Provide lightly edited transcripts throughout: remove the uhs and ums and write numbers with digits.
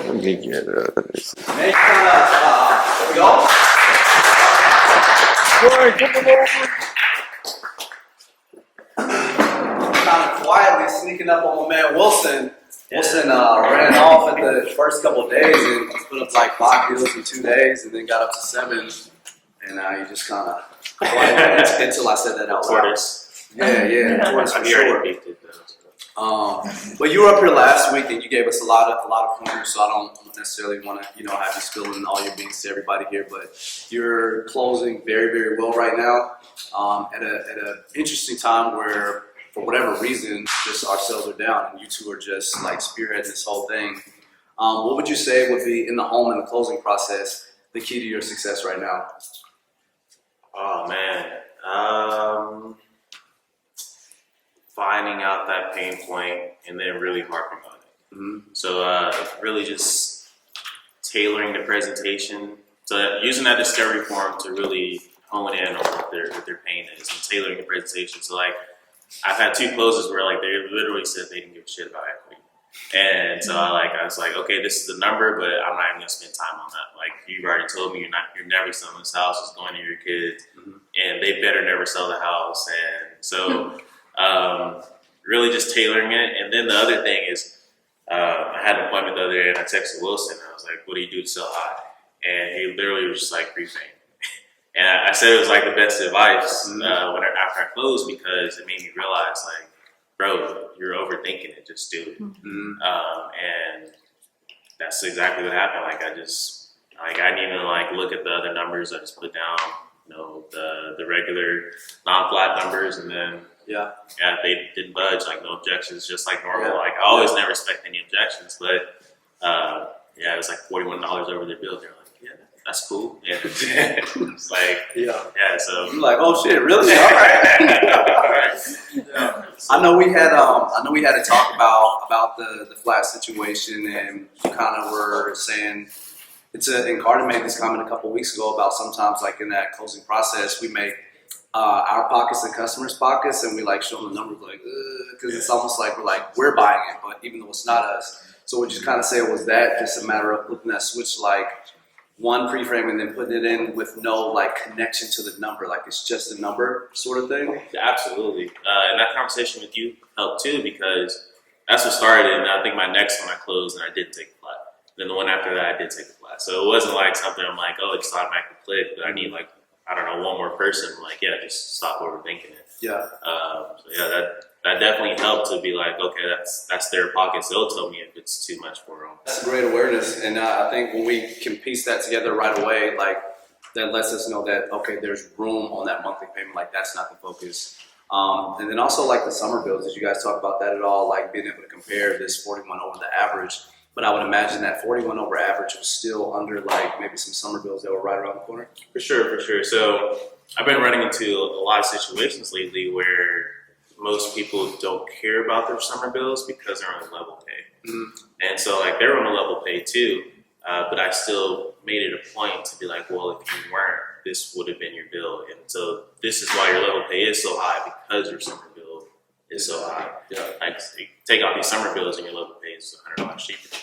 Let me get this. There we go. Boy, come over. Kind of quietly sneaking up on my man Wilson. Wilson ran off at the first couple of days and put up like 5 deals in 2 days, and then got up to 7. And now you just kind of quiet until I said that out loud. Tortoise. Yeah, tortoise for sure. Already picked it though. But you were up here last week and you gave us a lot of pointers, so I don't necessarily want to, have you spilling all your beans to everybody here. But you're closing very, very well right now at a interesting time where, for whatever reason, just our sales are down, and you two are just like spearheading this whole thing. What would you say would be in the home and the closing process the key to your success right now? Oh man, finding out that pain point and then really harping on it. Mm-hmm. So really just tailoring the presentation. So using that discovery form to really hone in on what their pain is and tailoring the presentation. So like I've had 2 closes where like they literally said they didn't give a shit about equity. And so I was like, okay, this is the number, but I'm not even gonna spend time on that. Like you've already told me you're never selling this house, it's going to your kids, and they better never sell the house. And so really just tailoring it. And then the other thing is I had an appointment the other day and I texted Wilson. I was like, what do you do to sell high? And he literally was just like, preframe. And I said it was like the best advice after I closed, because it made me realize like, bro, you're overthinking it, just do it. And that's exactly what happened. Like I didn't even like look at the other numbers. I just put down, the regular non-flat numbers, and then they didn't budge, like no objections, just like normal. Like I always never expect any objections, but it was like $41 over their bill. They're like, yeah, that's cool. Yeah. It's like, so You're like, oh shit, really? All right. I know we had to talk about the flat situation, and you kind of were saying and Carter made this comment a couple weeks ago about sometimes like in that closing process we make our pockets and customers' pockets, and we like show them the numbers like because it's almost like we're buying it, but even though it's not us. So what you kind of say was that just a matter of flipping that switch, like one preframe and then putting it in with no like connection to the number, like it's just a number sort of thing? Yeah, absolutely. And that conversation with you helped too, because that's what started. And I think my next one I closed and I did take a flat. Then the one after that I did take a flat. So it wasn't like something I'm like, oh, it just automatically clicked, but I need like, I don't know, one more person. Like, just stop overthinking it. That definitely helped to be like, okay, that's their pockets. They'll tell me if it's too much for them. That's great awareness, and I think when we can piece that together right away, like that lets us know that okay, there's room on that monthly payment. Like that's not the focus. And then also like the summer bills. Did you guys talk about that at all? Like being able to compare this 41 over the average, but I would imagine that 41 over average was still under like maybe some summer bills that were right around the corner. For sure. So I've been running into a lot of situations lately where most people don't care about their summer bills because they're on a level pay. And so like they're on a level pay too, but I still made it a point to be like, well, if you weren't, this would have been your bill. And so this is why your level pay is so high, because your summer bill is so high. Like take out these summer bills and your level pay is $100 cheaper.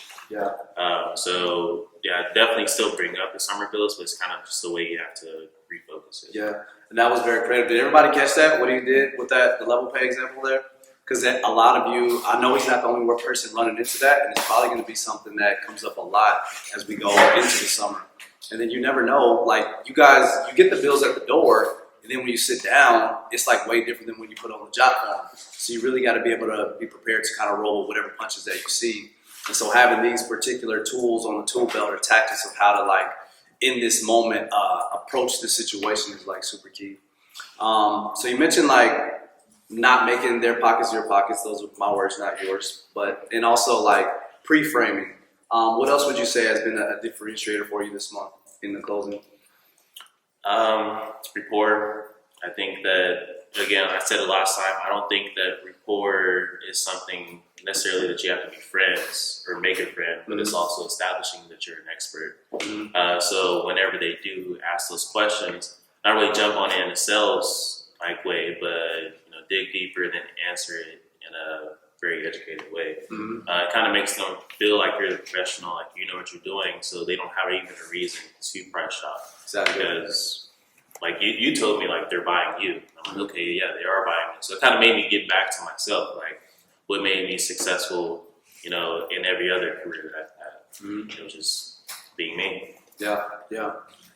Definitely still bring up the summer bills, but it's kind of just the way you have to refocus it. And that was very creative. Did everybody catch that, what he did with that, the level pay example there? Because a lot of you, I know he's not the only person running into that, and it's probably going to be something that comes up a lot as we go into the summer. And then you never know, like you guys, you get the bills at the door, and then when you sit down, it's like way different than when you put on the job form. So you really got to be able to be prepared to kind of roll with whatever punches that you see. And so having these particular tools on the tool belt or tactics of how to like in this moment approach the situation is like super key. So you mentioned like not making their pockets your pockets. Those are my words, not yours. And also like pre-framing. What else would you say has been a differentiator for you this month in the closing? Rapport. I think that, again, I said it last time, I don't think that rapport is something necessarily that you have to be friends or make a friend, but it's also establishing that you're an expert. So whenever they do ask those questions, not really jump on it in a sales like way, but dig deeper and then answer it in a very very educated way. Mm-hmm. It kind of makes them feel like you're the professional, like you know what you're doing, so they don't have even a reason to price shop. Exactly. Because, like you told me, like they're buying you. I'm like, okay, yeah, they are buying me. So it kind of made me get back to myself, like what made me successful, you know, in every other career that I've had. Mm-hmm. You know, just being me. Yeah.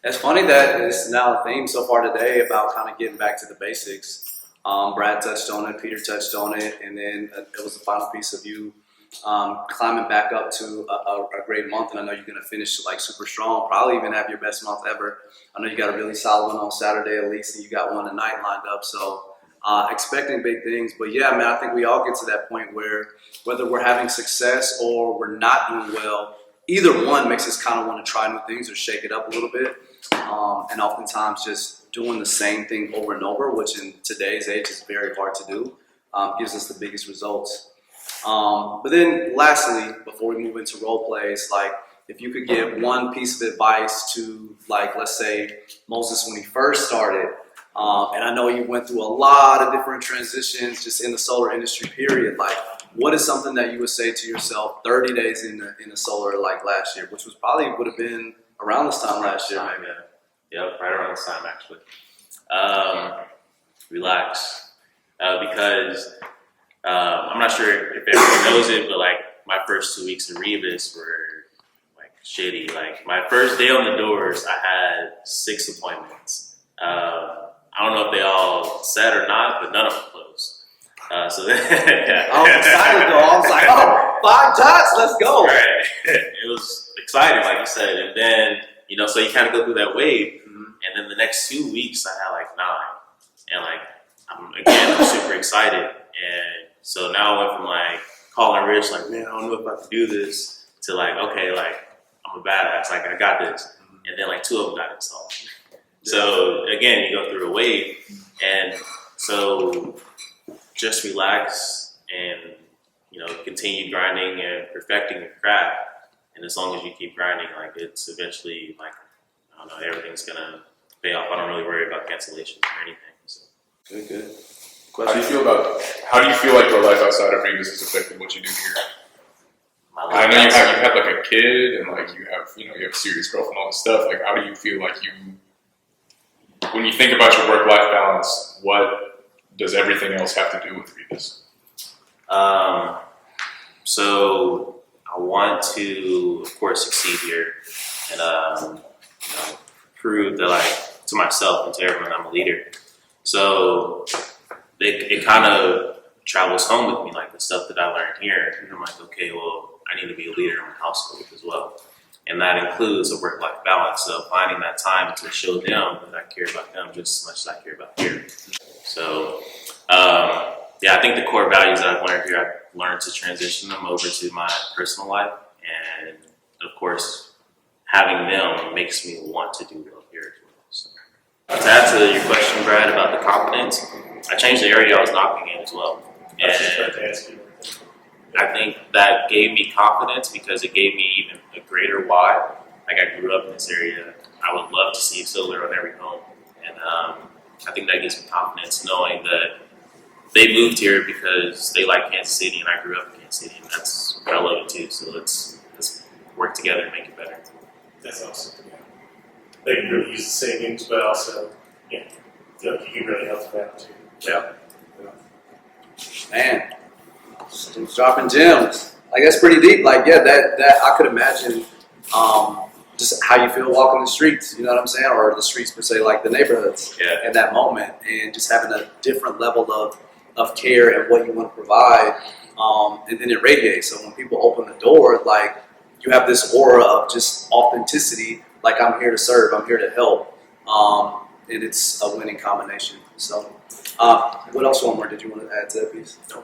It's funny that it's now a theme so far today about kind of getting back to the basics. Brad touched on it, Peter touched on it, and then it was the final piece of you climbing back up to a great month. And I know you're going to finish like super strong, probably even have your best month ever. I know you got a really solid one on Saturday at least, and you got one tonight lined up. So expecting big things. But yeah, man, I think we all get to that point where whether we're having success or we're not doing well, either one makes us kind of want to try new things or shake it up a little bit. And oftentimes just doing the same thing over and over, which in today's age is very hard to do, gives us the biggest results. But then lastly, before we move into role plays, like if you could give one piece of advice to, like, let's say Moses when he first started, and I know you went through a lot of different transitions just in the solar industry period, like what is something that you would say to yourself 30 days in the solar, like last year, which was probably would have been around this time last year, maybe. Yeah, right around this time actually. Relax, because I'm not sure if everyone knows it, but like my first 2 weeks of Rebus were like shitty. Like my first day on the doors, I had 6 appointments. I don't know if they all set or not, but none of them closed. So then, yeah. I was excited though. I was like, oh, 5 dots, let's go. Right. It was exciting, like you said. And then, you know, so you kind of go through that wave. Mm-hmm. And then the next 2 weeks, I had like 9. And like, I'm super excited. And so now I went from like calling Rich, like, man, I don't know if I can do this, to like, okay, like, I'm a badass. Like, I got this. And then like 2 of them got installed. So again, you go through a wave. And so just relax and, you know, continue grinding and perfecting your craft. And as long as you keep grinding, like it's eventually like, I don't know, everything's gonna pay off. I don't really worry about cancellations or anything. So. Good. How do you feel like your life outside of Rebus has affected what you do here? I know you have like a kid and like you have a serious girlfriend and all this stuff. Like how do you feel like when you think about your work-life balance, what does everything else have to do with Rebus? So I want to, of course, succeed here and prove that, like, to myself and to everyone I'm a leader. So it kind of travels home with me, like the stuff that I learned here. And I'm like, okay, well, I need to be a leader in my household as well. And that includes a work-life balance. So finding that time to show them that I care about them just as much as I care about here. So, yeah, I think the core values that I've learned here, I've learned to transition them over to my personal life. And, of course, having them makes me want to do well here as well. So, to answer your question, Brad, about the confidence, I changed the area I was knocking in as well. And I think that gave me confidence because it gave me even a greater why. Like I grew up in this area. I would love to see solar on every home. And I think that gives me confidence knowing that they moved here because they like Kansas City and I grew up in Kansas City. And that's, I love it too. So let's work together and make it better. That's awesome. Yeah. They can really use the savings, but also, yeah, feel like you can really help them out too. Yeah. Man, just dropping gems. Like that's pretty deep. Like yeah, that I could imagine just how you feel walking the streets. You know what I'm saying, or the streets per se, like the neighborhoods. Yeah. In that moment, and just having a different level of care and what you want to provide, and then it radiates. So when people open the door, like you have this aura of just authenticity. Like I'm here to serve. I'm here to help. And it's a winning combination. So, what else, one more, did you want to add to that piece? No.